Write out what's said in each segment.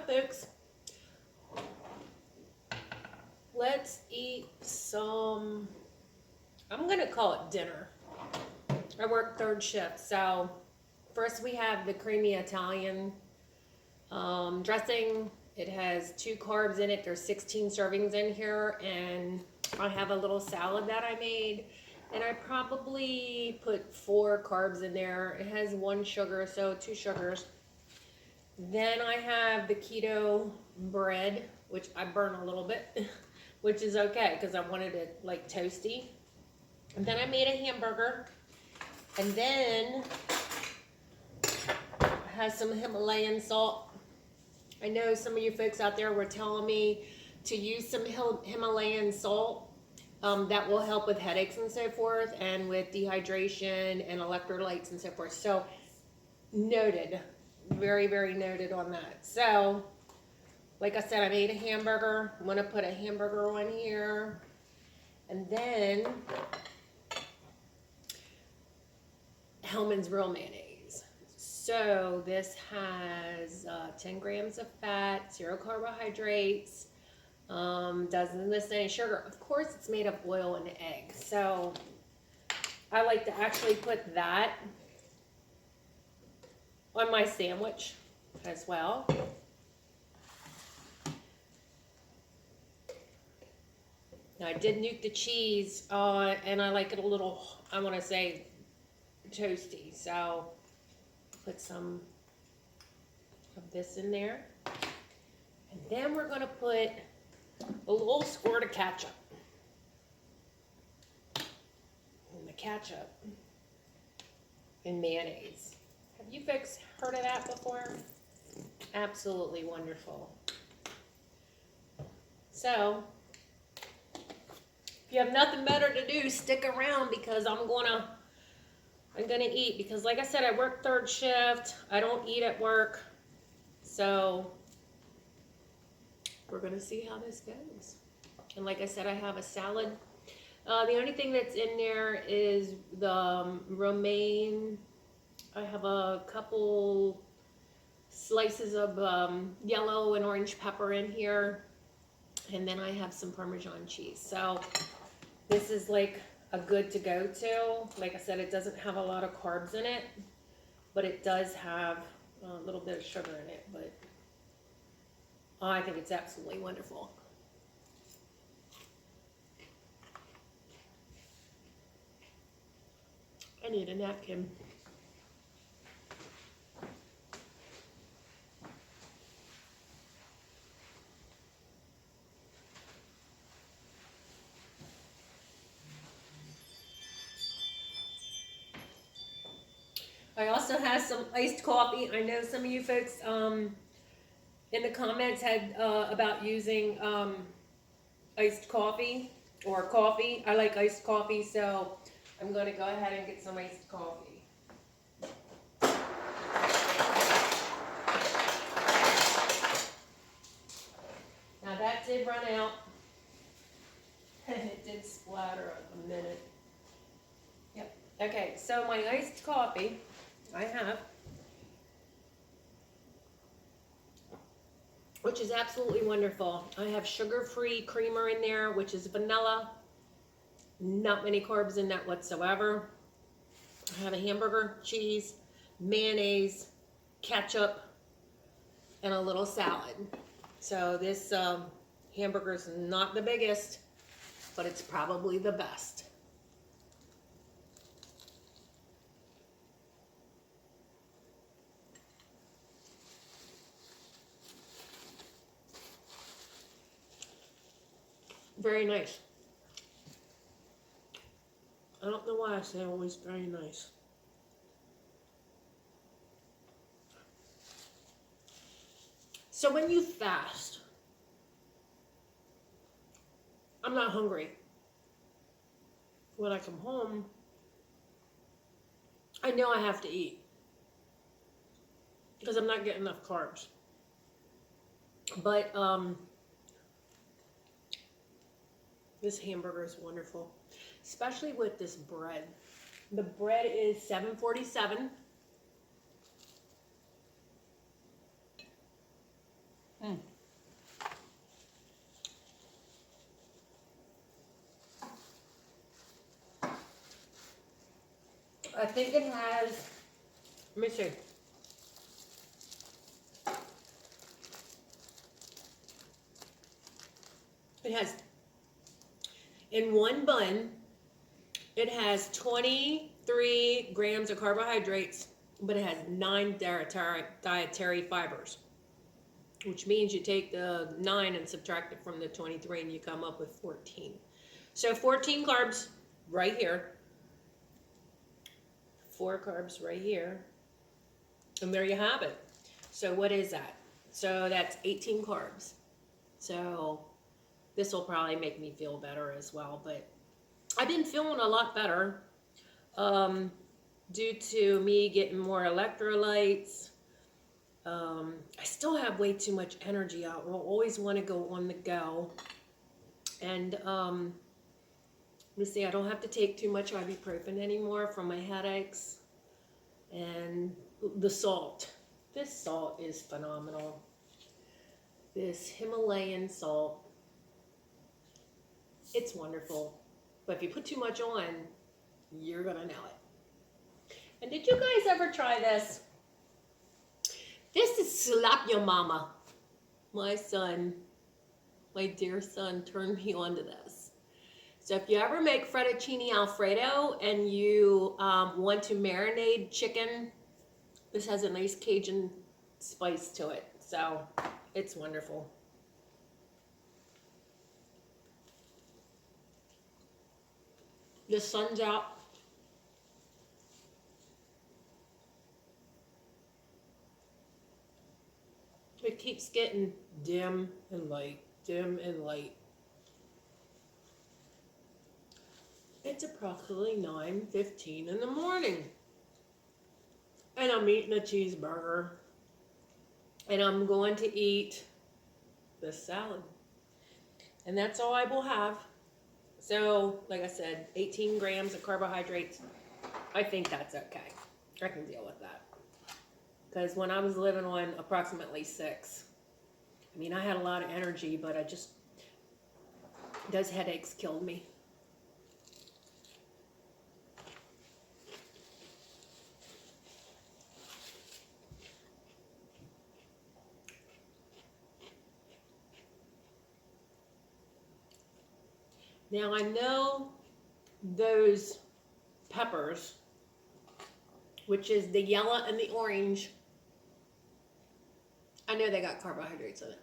folks. Let's eat some, I'm going to call it dinner. I work third shift, so first we have the creamy Italian dressing. It has 2 carbs in it. There's 16 servings in here, and I have a little salad that I made, and I probably put 4 carbs in there. It has 1 sugar, so 2 sugars. Then I have the keto bread, which I burn a little bit, which is okay because I wanted it like toasty. And then I made a hamburger, and then I have some Himalayan salt. I know some of you folks out there were telling me to use some Himalayan salt. That will help with headaches and so forth, and with dehydration and electrolytes and so forth. So noted, very, very noted on that. So like I said, I made a hamburger. I'm gonna put a hamburger on here, and then Hellmann's Real Mayonnaise. So this has 10 grams of fat, 0 carbohydrates, doesn't list any sugar. Of course, it's made of oil and egg. So I like to actually put that on my sandwich as well. Now I did nuke the cheese, and I like it a little, I want to say, toasty. So put some of this in there. And then we're going to put a little squirt of ketchup. And the ketchup and mayonnaise. Have you folks heard of that before? Absolutely wonderful. So if you have nothing better to do, stick around because I'm gonna eat, because like I said, I work third shift. I don't eat at work. So we're gonna see how this goes. And like I said, I have a salad. The only thing that's in there is the romaine. I have a couple slices of yellow and orange pepper in here. And then I have some Parmesan cheese. So this is like a good to go to. Like I said, it doesn't have a lot of carbs in it, but it does have a little bit of sugar in it. But I think it's absolutely wonderful. I need a napkin. I also have some iced coffee. I know some of you folks in the comments had about using iced coffee or coffee. I like iced coffee, so I'm going to go ahead and get some iced coffee. Now that did run out. It did splatter a minute. Yep. Okay, so my iced coffee, I have, which is absolutely wonderful. I have sugar-free creamer in there, which is vanilla. Not many carbs in that whatsoever. I have a hamburger, cheese, mayonnaise, ketchup, and a little salad. So this hamburger is not the biggest, but it's probably the best. Very nice. I don't know why I say always very nice. So when you fast, I'm not hungry. When I come home, I know I have to eat because I'm not getting enough carbs. But this hamburger is wonderful, especially with this bread. The bread is $7.47. I think it has, let me see. It has, in one bun, it has 23 grams of carbohydrates, but it has 9 dietary fibers, which means you take the 9 and subtract it from the 23 and you come up with 14. So 14 carbs right here. 4 carbs right here. And there you have it. So what is that? So that's 18 carbs. So this will probably make me feel better as well. But I've been feeling a lot better due to me getting more electrolytes. I still have way too much energy out. I'll always want to go on the go. And let me see, I don't have to take too much ibuprofen anymore for my headaches. And the salt. This salt is phenomenal. This Himalayan salt. It's wonderful. But if you put too much on, you're going to know it. And did you guys ever try this? This is Slap Your Mama. My son, my dear son, turned me on to this. So if you ever make fettuccine alfredo and you want to marinate chicken, this has a nice Cajun spice to it. So it's wonderful. The sun's out. It keeps getting dim and light, dim and light. It's approximately 9:15 in the morning. And I'm eating a cheeseburger. And I'm going to eat this salad. And that's all I will have. So, like I said, 18 grams of carbohydrates. I think that's okay. I can deal with that. Because when I was living on approximately 6, I mean, I had a lot of energy, but those headaches killed me. Now I know those peppers, which is the yellow and the orange, I know they got carbohydrates in it.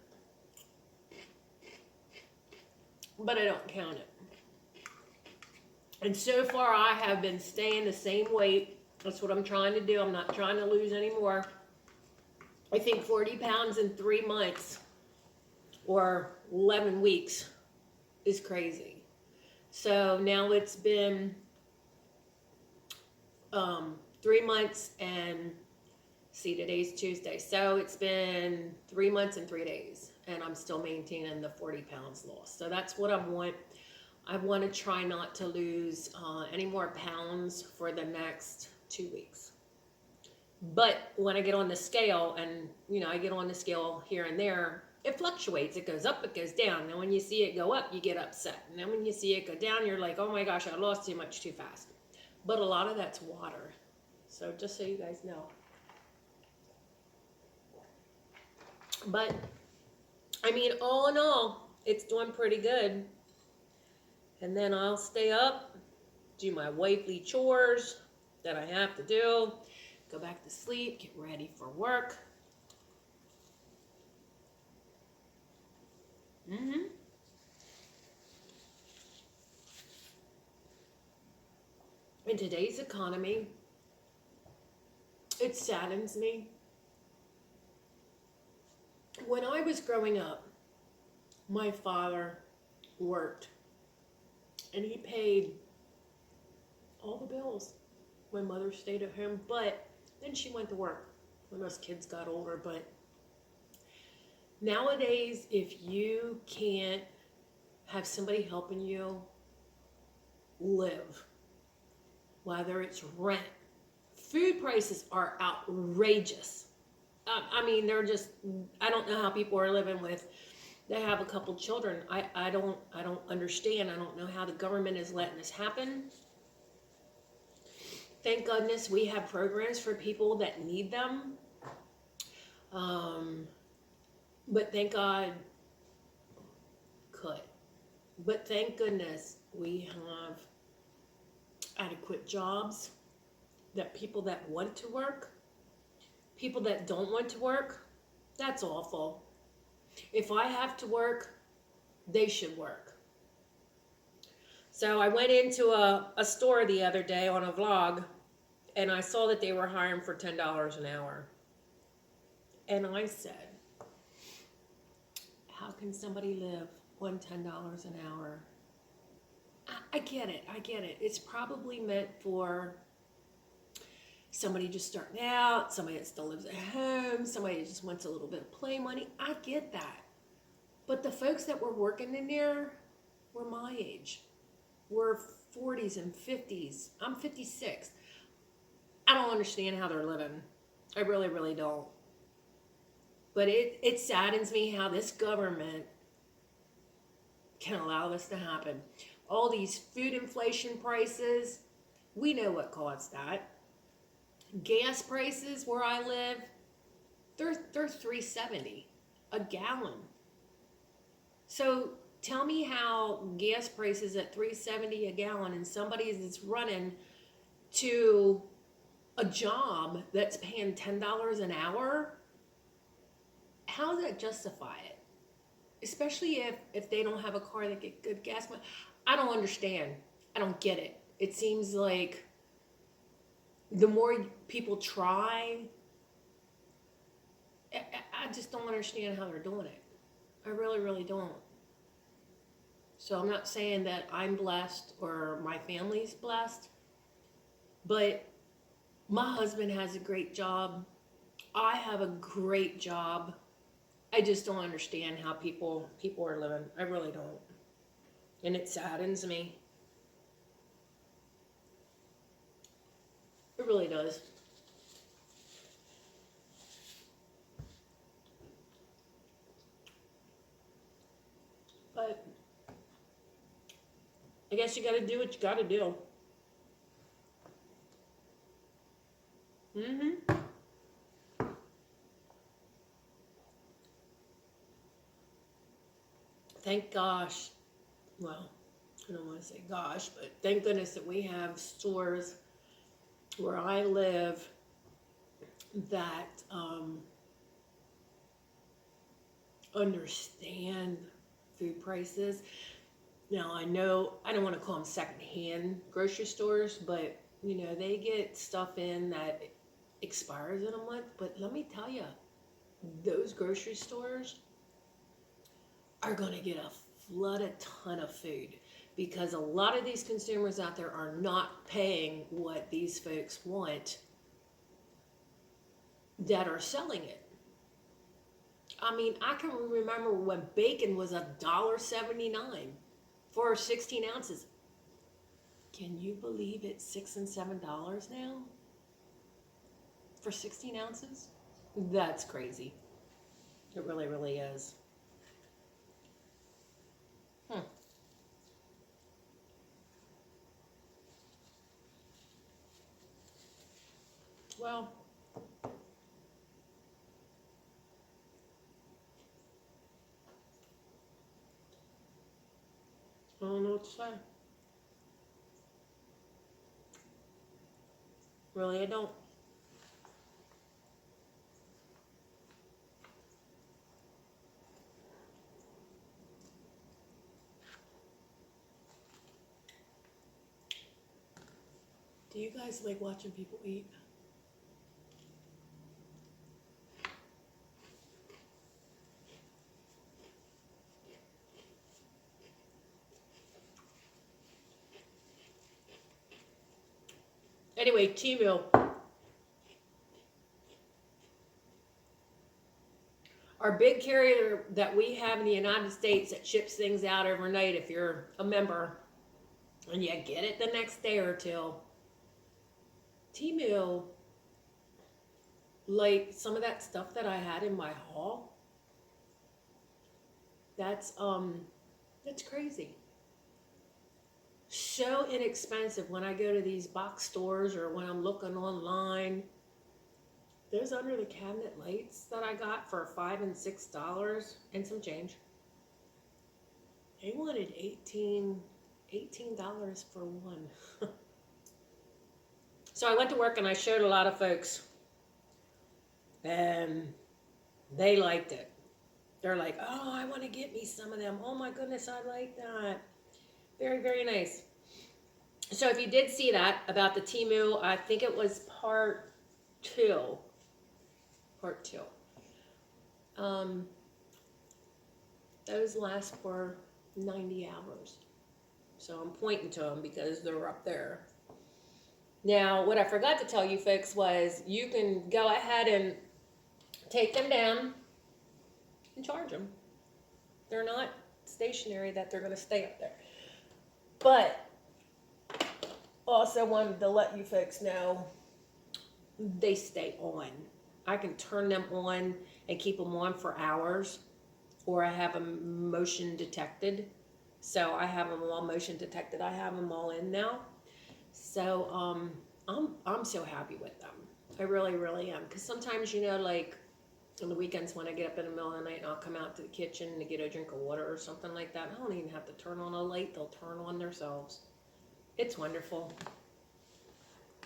But I don't count it. And so far I have been staying the same weight. That's what I'm trying to do. I'm not trying to lose any more. I think 40 pounds in 3 months or 11 weeks is crazy. So now it's been 3 months and, see, today's Tuesday. So it's been 3 months and 3 days. And I'm still maintaining the 40 pounds lost. So that's what I want. I want to try not to lose any more pounds for the next 2 weeks. But when I get on the scale, and I get on the scale here and there, it fluctuates. It goes up, it goes down. And when you see it go up, you get upset. And then when you see it go down, you're like, oh my gosh, I lost too much too fast. But a lot of that's water. So just so you guys know. But, I mean, all in all, it's doing pretty good. And then I'll stay up, do my wifely chores that I have to do, go back to sleep, get ready for work. In today's economy, it saddens me. When I was growing up, my father worked and he paid all the bills. My mother stayed at home, but then she went to work when us kids got older. But nowadays, if you can't have somebody helping you live, whether it's rent, food prices are outrageous. I mean, they're just, I don't know how people are living with, they have a couple children. I don't understand. I don't know how the government is letting this happen. Thank goodness we have programs for people that need them. Um, but thank God, could. But thank goodness we have adequate jobs that people that want to work, people that don't want to work, that's awful. If I have to work, they should work. So I went into a store the other day on a vlog, and I saw that they were hiring for $10 an hour. And I said, how can somebody live on $10 an hour? I get it. I get it. It's probably meant for somebody just starting out, somebody that still lives at home, somebody that just wants a little bit of play money. I get that. But the folks that were working in there were my age. We're 40s and 50s. I'm 56. I don't understand how they're living. I really, really don't. But it saddens me how this government can allow this to happen. All these food inflation prices, we know what caused that. Gas prices where I live, they're $3.70 a gallon. So tell me how gas prices at $3.70 a gallon and somebody that's running to a job that's paying $10 an hour, how does that justify it? Especially if they don't have a car that get good gas money. I don't understand. I don't get it. It seems like the more people try, I just don't understand how they're doing it. I really, really don't. So I'm not saying that I'm blessed or my family's blessed, but my husband has a great job. I have a great job. I just don't understand how people are living. I really don't. And it saddens me. It really does. But I guess you got to do what you got to do. Thank gosh. Well, I don't want to say gosh, but thank goodness that we have stores where I live that understand food prices. Now, I know I don't want to call them secondhand grocery stores, but you know, they get stuff in that expires in a month. But let me tell you, those grocery stores are going to get a ton of food because a lot of these consumers out there are not paying what these folks want that are selling it. I mean, I can remember when bacon was $1.79 for 16 ounces. Can you believe it's $6 and $7 now for 16 ounces? That's crazy. It really, really is. Well, I don't know what to say. Really, I don't. Do you guys like watching people eat? Anyway, Temu. Our big carrier that we have in the United States that ships things out overnight if you're a member and you get it the next day or two. Temu, like some of that stuff that I had in my haul, that's crazy. so inexpensive when I go to these box stores or when I'm looking online. Those under the cabinet lights that I got for $5 and $6 and some change. They wanted $18 for one. So I went to work and I showed a lot of folks, and they liked it. They're like, oh, I want to get me some of them. Oh my goodness, I like that. Very, very nice. So if you did see that about the Temu, I think it was part two. Those last for 90 hours. So I'm pointing to them because they're up there. Now, what I forgot to tell you folks was you can go ahead and take them down and charge them. They're not stationary that they're going to stay up there. But also wanted to let you folks know they stay on. I can turn them on and keep them on for hours, or I have them motion detected. So I have them all motion detected. I have them all in now. So I'm so happy with them. I really, really am. Because sometimes, you know, like on the weekends when I get up in the middle of the night and I'll come out to the kitchen to get a drink of water or something like that, I don't even have to turn on a light. They'll turn on themselves. It's wonderful.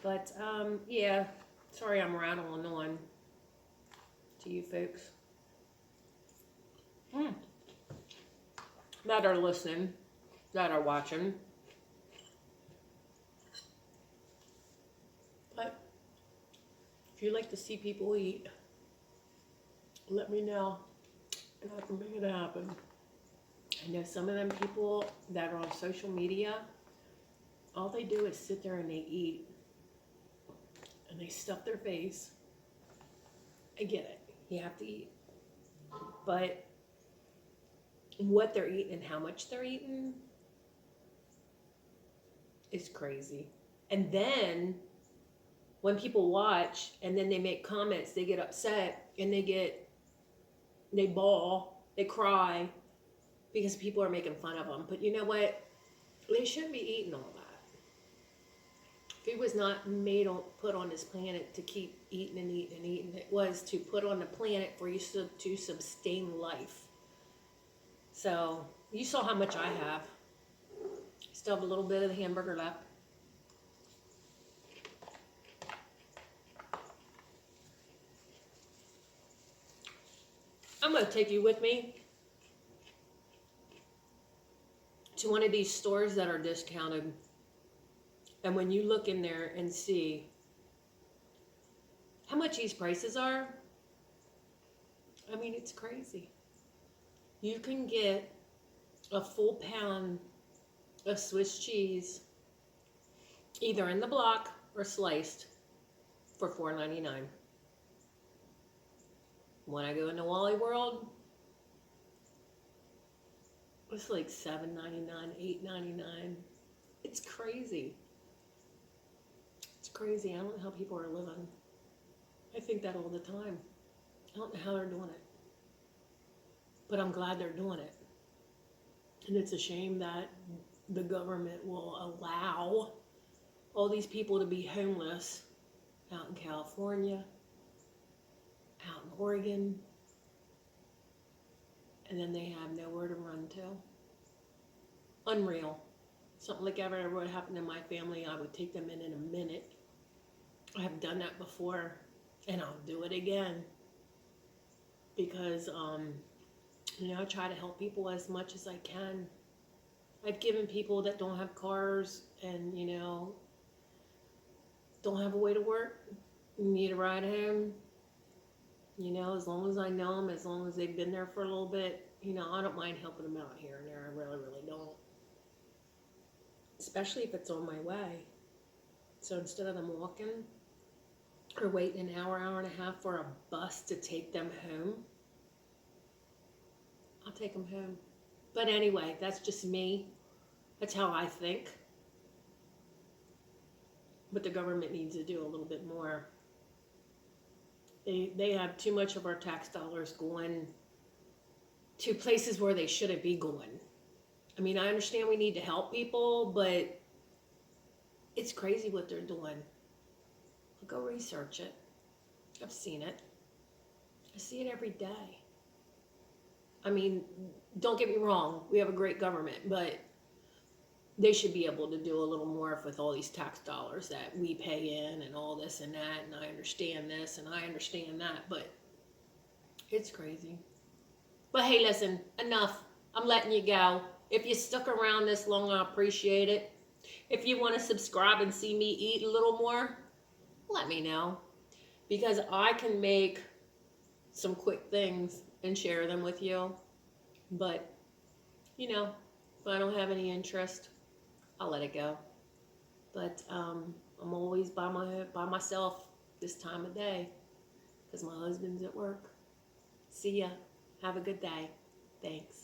But yeah, sorry I'm rattling on to you folks that are listening, that are watching. But if you like to see people eat, let me know and I can make it happen. I know some of them people that are on social media, all they do is sit there and they eat and they stuff their face. I get it. You have to eat. But what they're eating and how much they're eating is crazy. And then when people watch and then they make comments, they get upset and they bawl, they cry because people are making fun of them. But you know what? They shouldn't be eating all that. Food was not put on this planet to keep eating and eating and eating. It was to put on the planet for you to sustain life. So you saw how much I have. Still have a little bit of the hamburger left. I'm going to take you with me to one of these stores that are discounted. And when you look in there and see how much these prices are, I mean, it's crazy. You can get a full pound of Swiss cheese, either in the block or sliced, for $4.99. When I go into Wally World, it's like $7.99, $8.99. It's crazy. It's crazy. I don't know how people are living. I think that all the time. I don't know how they're doing it. But I'm glad they're doing it. And it's a shame that the government will allow all these people to be homeless out in California, out in Oregon, and then they have nowhere to run to. Unreal. Something like ever would happen to my family, I would take them in a minute. I have done that before, and I'll do it again. Because, you know, I try to help people as much as I can. I've given people that don't have cars and, you know, don't have a way to work, need a ride home. You know, as long as I know them, as long as they've been there for a little bit, you know, I don't mind helping them out here and there. I really, really don't. Especially if it's on my way. So instead of them walking or waiting an hour, hour and a half for a bus to take them home, I'll take them home. But anyway, that's just me. That's how I think. But the government needs to do a little bit more. They have too much of our tax dollars going to places where they shouldn't be going. I mean, I understand we need to help people, but It's crazy what they're doing. Go research it. I've seen it. I see it every day. I mean, don't get me wrong, we have a great government, but they should be able to do a little more with all these tax dollars that we pay in and all this and that. And I understand this and I understand that, but it's crazy. But hey, listen, enough. I'm letting you go. If you stuck around this long, I appreciate it. If you want to subscribe and see me eat a little more, let me know. Because I can make some quick things and share them with you. But, you know, if I don't have any interest, I'll let it go. But I'm always by myself this time of day because my husband's at work. See ya. Have a good day. Thanks.